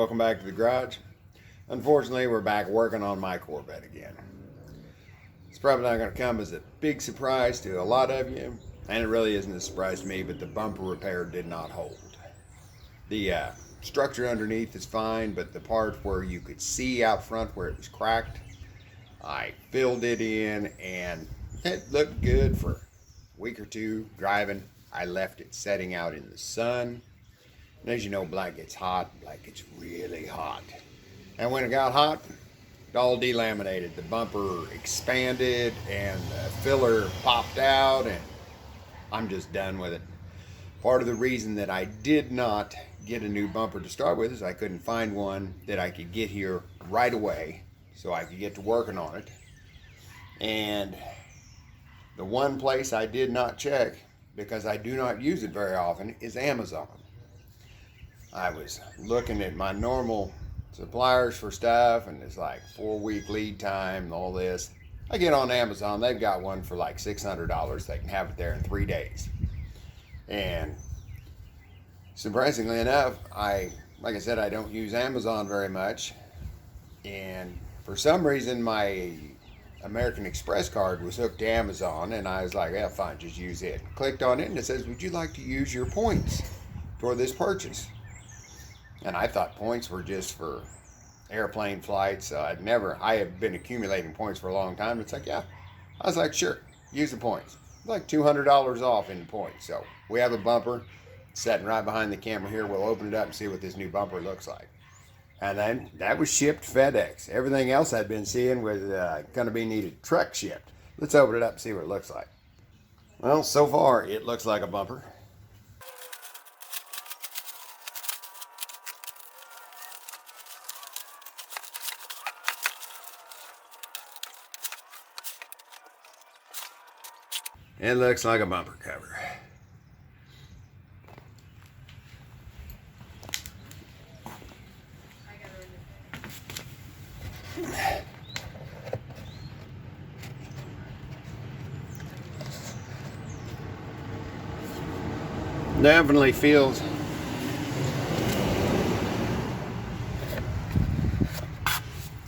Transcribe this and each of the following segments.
welcome back to the garage. Unfortunately, we're back working on my Corvette again. It's probably not going to come as a big surprise to a lot of you, and it really isn't a surprise to me, but the bumper repair did not hold. The structure underneath is fine, but the part where you could see out front where it was cracked, I filled it in and it looked good for a week or two driving. I left it setting out in the sun. And as you know, black gets hot, black gets really hot. And when it got hot, it all delaminated. The bumper expanded and the filler popped out, and I'm just done with it. Part of the reason that I did not get a new bumper to start with is I couldn't find one that I could get here right away so I could get to working on it. And the one place I did not check, because I do not use it very often, is Amazon. I was looking at my normal suppliers for stuff, and it's like 4-week lead time and all this. I get on Amazon, they've got one for like $600. They can have it there in 3 days. And surprisingly enough, like I said, I don't use Amazon very much. And for some reason, my American Express card was hooked to Amazon, and I was like, yeah, fine, just use it. Clicked on it, and it says, would you like to use your points for this purchase? And I thought points were just for airplane flights. I have been accumulating points for a long time. It's like, yeah. I was like, sure, use the points. Like $200 off in points. So we have a bumper sitting right behind the camera here. We'll open it up and see what this new bumper looks like. And then that was shipped FedEx. Everything else I'd been seeing was going to be needed truck shipped. Let's open it up and see what it looks like. Well, so far it looks like a bumper. It looks like a bumper cover. Definitely feels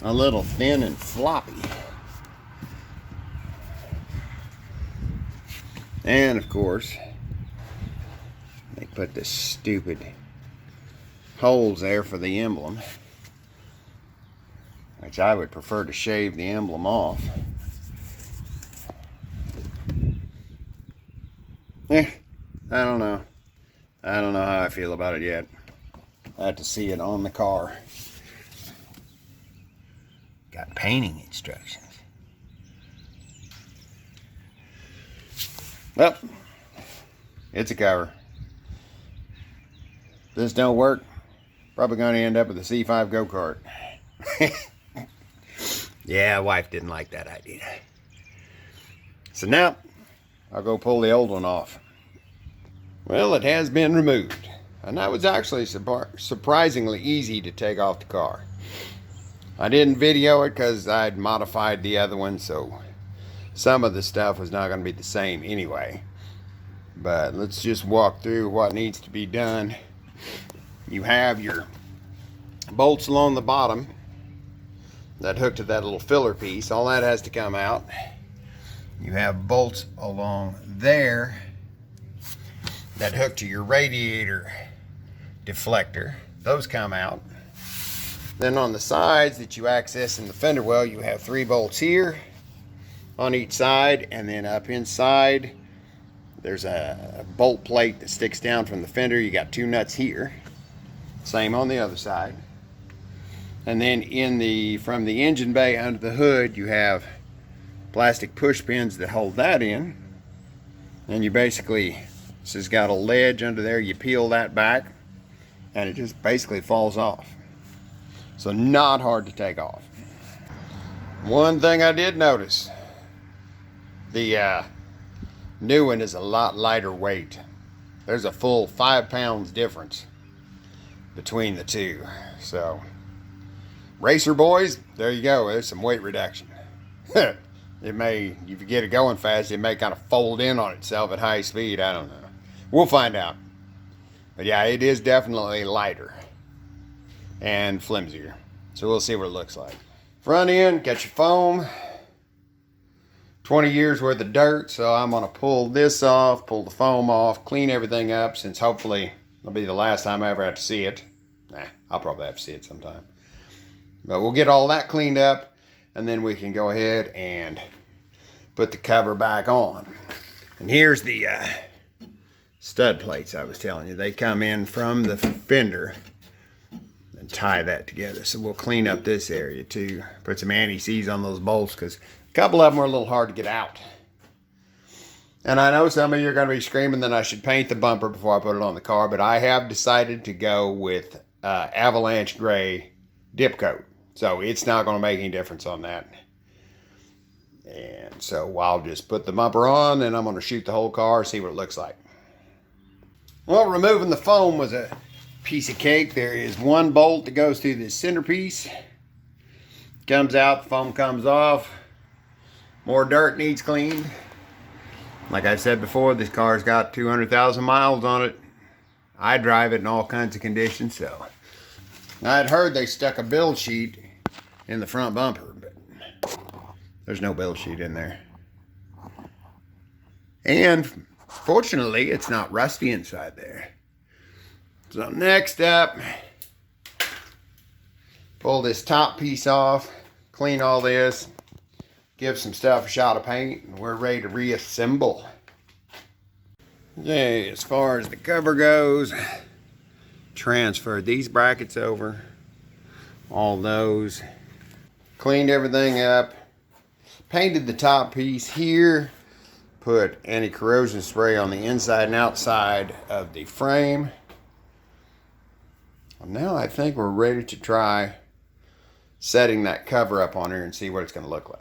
a little thin and floppy. And of course, they put the stupid holes there for the emblem, which I would prefer to shave the emblem off. I don't know. I don't know how I feel about it yet. I have to see it on the car. Got painting instructions. Well, it's a cover. If this don't work, probably going to end up with a C5 go-kart. Yeah, wife didn't like that idea. So now, I'll go pull the old one off. Well, it has been removed. And that was actually surprisingly easy to take off the car. I didn't video it because I'd modified the other one, so some of the stuff was not going to be the same anyway. But let's just walk through what needs to be done. You have your bolts along the bottom that hook to that little filler piece. All that has to come out. You have bolts along there that hook to your radiator deflector. Those come out. Then on the sides that you access in the fender well, you have 3 bolts here on each side, and then up inside there's a bolt plate that sticks down from the fender. You got 2 nuts here, same on the other side. And then from the engine bay under the hood, you have plastic push pins that hold that in, and you basically, this has got a ledge under there, you peel that back and it just basically falls off. So not hard to take off. One thing I did notice, the new one is a lot lighter weight. There's a full 5 pounds difference between the two. So racer boys, there you go. There's some weight reduction. It may, if you get it going fast, it may kind of fold in on itself at high speed. I don't know. We'll find out. But yeah, it is definitely lighter. and flimsier. So we'll see what it looks like. Front end, got your foam. 20 years worth of dirt, so I'm gonna pull this off, pull the foam off, clean everything up, since hopefully it'll be the last time I ever have to see it. Nah, I'll probably have to see it sometime. But we'll get all that cleaned up, and then we can go ahead and put the cover back on. And here's the stud plates I was telling you. They come in from the fender and tie that together. So we'll clean up this area too. Put some anti-seize on those bolts, because a couple of them are a little hard to get out. And I know some of you are going to be screaming that I should paint the bumper before I put it on the car, but I have decided to go with Avalanche Gray dip coat. So it's not going to make any difference on that. And so I'll just put the bumper on, and I'm going to shoot the whole car, see what it looks like. Well, removing the foam was a piece of cake. There is one bolt that goes through this centerpiece. Comes out, the foam comes off. More dirt needs cleaned. Like I said before, this car's got 200,000 miles on it. I drive it in all kinds of conditions, so. I'd heard they stuck a build sheet in the front bumper, but there's no build sheet in there. And fortunately, it's not rusty inside there. So next up, pull this top piece off, clean all this, give some stuff a shot of paint, and we're ready to reassemble. Okay, as far as the cover goes, transferred these brackets over, all those, cleaned everything up, painted the top piece here, put anti-corrosion spray on the inside and outside of the frame. Now I think we're ready to try setting that cover up on here and see what it's going to look like.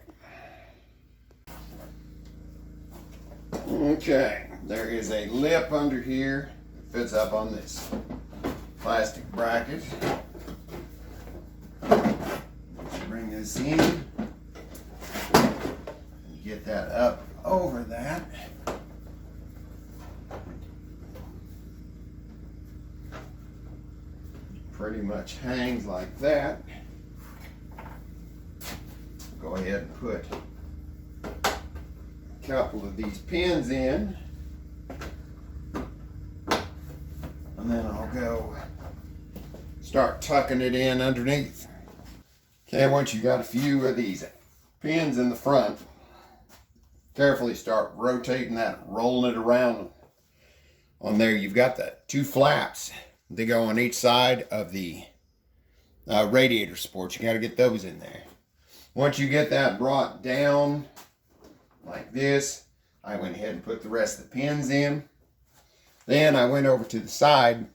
Okay, there is a lip under here that fits up on this plastic bracket. Bring this in and get that up over that. Pretty much hangs like that. Go ahead and put a couple of these pins in, and then I'll go start tucking it in underneath. Okay, once you got a few of these pins in the front, carefully start rotating that, rolling it around. On there you've got the two flaps. They go on each side of the radiator supports. You got to get those in there. Once you get that brought down like this, I went ahead and put the rest of the pins in. Then I went over to the side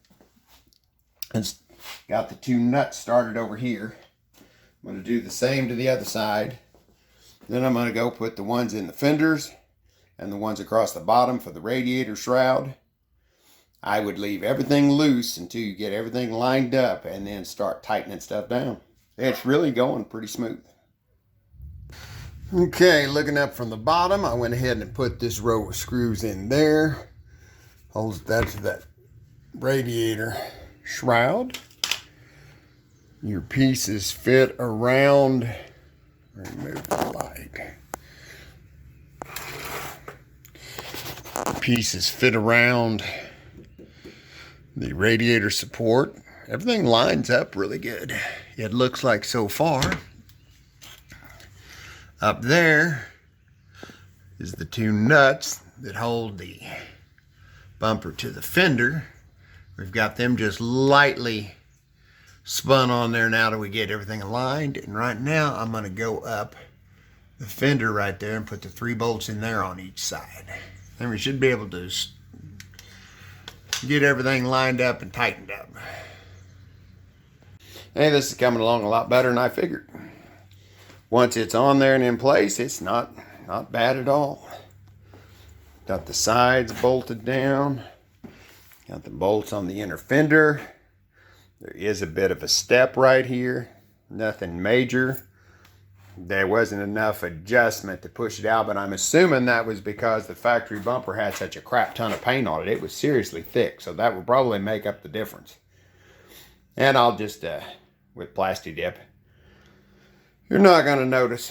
and got the two nuts started over here. I'm going to do the same to the other side. Then I'm going to go put the ones in the fenders and the ones across the bottom for the radiator shroud. I would leave everything loose until you get everything lined up and then start tightening stuff down. It's really going pretty smooth. Okay, looking up from the bottom, I went ahead and put this row of screws in there. Holds that to that radiator shroud. Your pieces fit around, remove the light. Pieces fit around the radiator support. Everything lines up really good. It looks like so far. Up there is the two nuts that hold the bumper to the fender. We've got them just lightly spun on there now that we get everything aligned. And right now I'm going to go up the fender right there and put the 3 bolts in there on each side. And we should be able to get everything lined up and tightened up. Hey, this is coming along a lot better than I figured. Once it's on there and in place, it's not bad at all. Got the sides bolted down. Got the bolts on the inner fender. There is a bit of a step right here. Nothing major. There wasn't enough adjustment to push it out, but I'm assuming that was because the factory bumper had such a crap ton of paint on it. It was seriously thick, so that would probably make up the difference. And I'll just with plasti dip, you're not going to notice.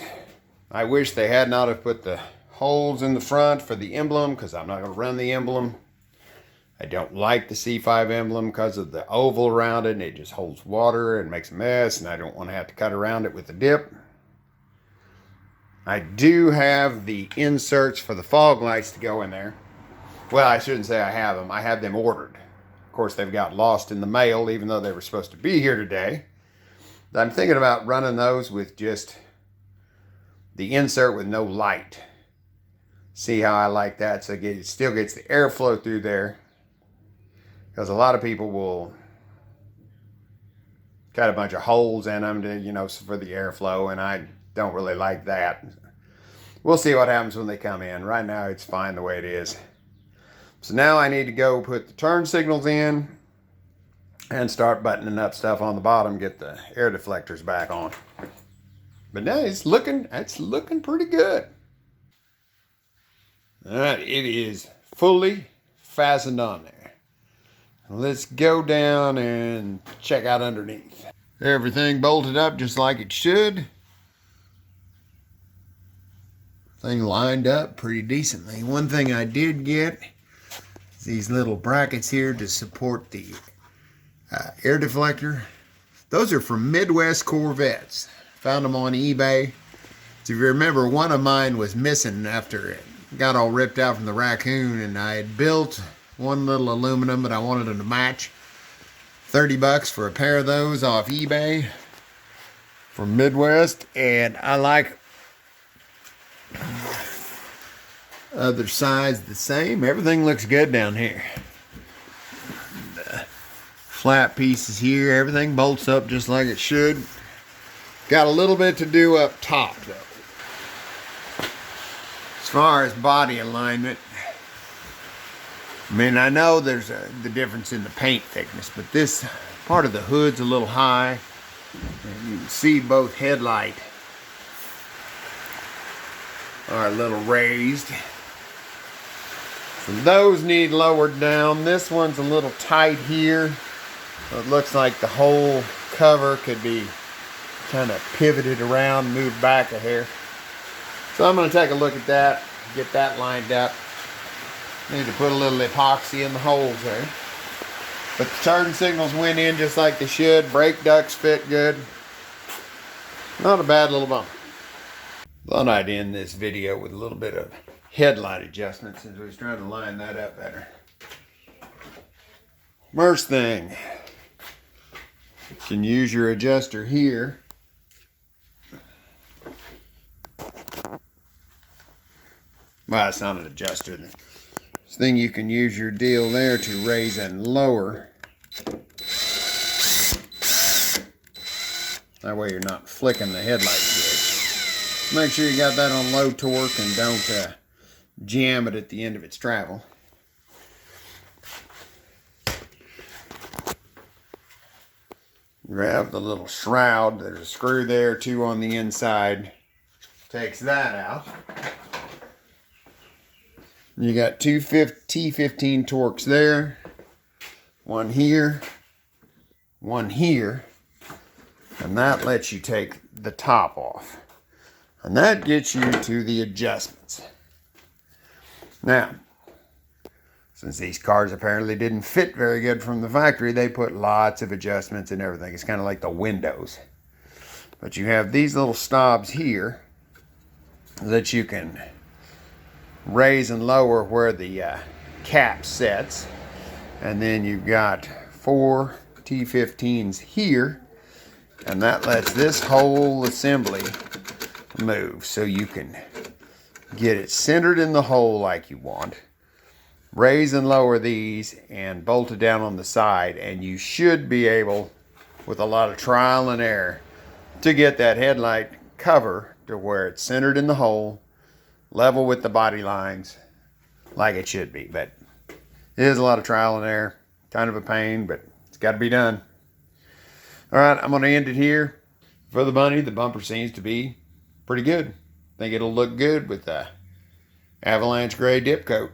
I wish they had not have put the holes in the front for the emblem, because I'm not going to run the emblem. I don't like the C5 emblem because of the oval around it, and it just holds water and makes a mess, and I don't want to have to cut around it with the dip. I do have the inserts for the fog lights to go in there. Well, I shouldn't say I have them. I have them ordered. Of course, they've got lost in the mail, even though they were supposed to be here today. I'm thinking about running those with just the insert with no light. See how I like that, so it still gets the airflow through there. Because a lot of people will cut a bunch of holes in them to, you know, for the airflow, and I don't really like that. We'll see what happens when they come in. Right now, it's fine the way it is. So now I need to go put the turn signals in and start buttoning up stuff on the bottom, get the air deflectors back on. But now it's looking pretty good. All right, it is fully fastened on there. Let's go down and check out underneath. Everything bolted up just like it should. Thing lined up pretty decently. One thing I did get is these little brackets here to support the air deflector. Those are from Midwest Corvettes. Found them on eBay. So if you remember, one of mine was missing after it got all ripped out from the raccoon, and I had built one little aluminum, but I wanted them to match. $30 for a pair of those off eBay from Midwest, and I like other sides the same. Everything looks good down here. The flat pieces here, everything bolts up just like it should. Got a little bit to do up top though. As far as body alignment, I mean, I know there's the difference in the paint thickness, but this part of the hood's a little high. And you can see both headlight are a little raised. So those need lowered down. This one's a little tight here. So it looks like the whole cover could be kind of pivoted around, moved back a hair. So I'm going to take a look at that, get that lined up. Need to put a little epoxy in the holes there. But the turn signals went in just like they should. Brake ducts fit good. Not a bad little bumper. Thought I'd end this video with a little bit of headlight adjustment since we was trying to line that up better. First thing, you can use your adjuster here. Well, it's not an adjuster. This thing, you can use your deal there to raise and lower. That way you're not flicking the headlight switch. Make sure you got that on low torque and don't jam it at the end of its travel. Grab the little shroud. There's a screw there, two on the inside. Takes that out. You got two T15 torques there, one here, and that lets you take the top off. And that gets you to the adjustments. Now, since these cars apparently didn't fit very good from the factory, they put lots of adjustments and everything. It's kind of like the windows. But you have these little knobs here that you can raise and lower where the cap sets, and then you've got 4 T15s here, and that lets this whole assembly move, so you can get it centered in the hole like you want, raise and lower these, and bolt it down on the side, and you should be able, with a lot of trial and error, to get that headlight cover to where it's centered in the hole, level with the body lines like it should be. But it is a lot of trial and error, kind of a pain, but it's got to be done. All right, I'm going to end it here. For the bunny, the bumper seems to be pretty good. I think it'll look good with the avalanche gray dip coat.